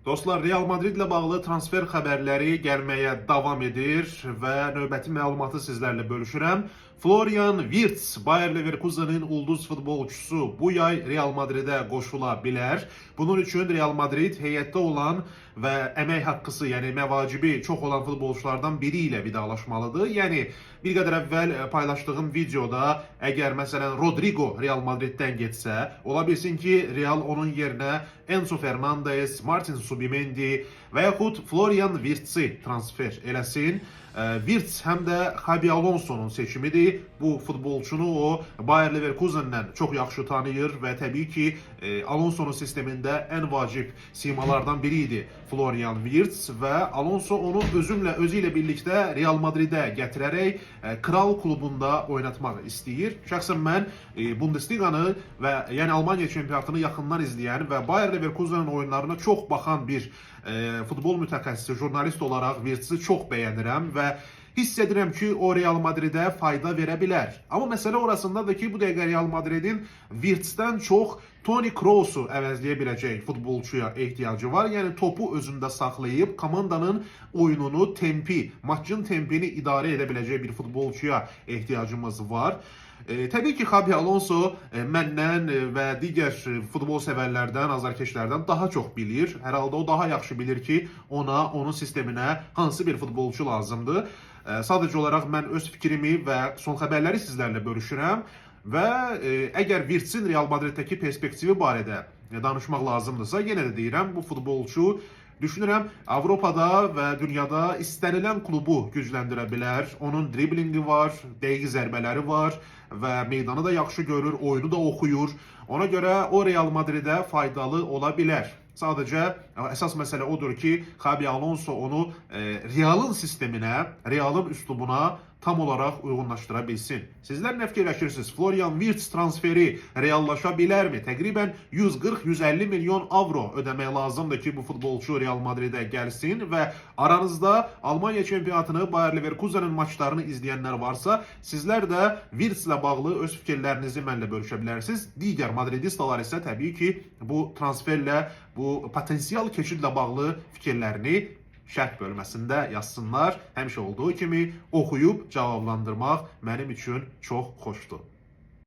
Dostlar, Real Madrid ilə bağlı transfer xəbərləri gəlməyə davam edir və növbəti məlumatı sizlərlə bölüşürəm. Florian Wirtz, Bayer Leverkusenin ulduz futbolçusu bu yay Real Madrid'e qoşula bilər. Bunun üçün Real Madrid heyətdə olan və əmək haqqısı, yəni məvacibi çox olan futbolçulardan biri ilə vidalaşmalıdır. Yəni bir qədər əvvəl paylaşdığım videoda əgər məsələn Rodrigo Real Madrid'dən getsə, ola bilsin ki Real onun yerinə Enzo Fernandez, Martin Subimendi və yaxud Florian Wirtz'i transfer eləsin. Wirtz həm də Xabi Alonso'nun seçimidir. Bu futbolçunu o Bayer Leverkusen'dən çox yaxşı tanıyır və təbii ki Alonso'nun sistemində ən vacib simalardan biri idi Florian Wirtz və Alonso onu özü ilə birlikdə Real Madrid'e gətirərək Kral klubunda oynatmaq istəyir. Şəxsən mən Bundesliga-nı və yəni Almanya çempionatını yaxından izləyən və Bayer Leverkusen'in oyunlarına çox baxan bir futbol mütəxəssisi, jurnalist olaraq Wirtz'i çox bəyənirəm və hiss edirəm ki o Real Madrid'e fayda verə bilər. Amma məsələ orasındadır ki bu dəqiqə Real Madrid'in Wirtz'dən çox Toni Kroos'u əvəzləyə biləcək futbolçuya ehtiyacı var. Yəni topu özündə saxlayıb komandanın oyununu, maçın tempini idarə edə biləcək bir futbolçuya ehtiyacımız var. Təbii ki Xabi Alonso məndən və digər futbol sevərlərdən, azarkeşlərdən daha çox bilir. Hər halda o daha yaxşı bilir ki onun sisteminə hansı bir futbolçu lazımdır. Sadəcə olaraq mən öz fikrimi və son xəbərləri sizlərlə bölüşürəm. Və əgər Wirtz'in Real Madrid'dəki perspektivi barədə danışmaq lazımdırsa, yenə də deyirəm, bu futbolçu düşünürəm Avropada və dünyada istənilən klubu gücləndirə bilər. Onun driblingi var, dəqiq zərbələri var və meydanı da yaxşı görür, oyunu da oxuyur. Ona görə o Real Madrid'e faydalı ola bilər. Sadəcə əsas məsələ odur ki, Xabi Alonso onu Real'ın sisteminə, Real'ın üslubuna tam olaraq uyğunlaşdıra bilsin. Sizlər nə fikirləşirsiniz? Florian Wirtz transferi reallaşa bilərmi? Təqribən 140-150 milyon avro ödəmək lazımdır ki bu futbolçu Real Madrid'e gəlsin və aranızda Almanya çempionatını, Bayer Leverkusen'in maçlarını izləyənlər varsa, sizlər də Wirtz ilə bağlı öz fikirlərinizi mənlə bölüşə bilərsiniz. Digər Madridistalar isə təbii ki bu transferlə, bu potensial keçidlə bağlı fikirlərini şərh bölməsində yazsınlar. Həmişə olduğu kimi oxuyub cavablandırmaq mənim üçün çox xoşdur.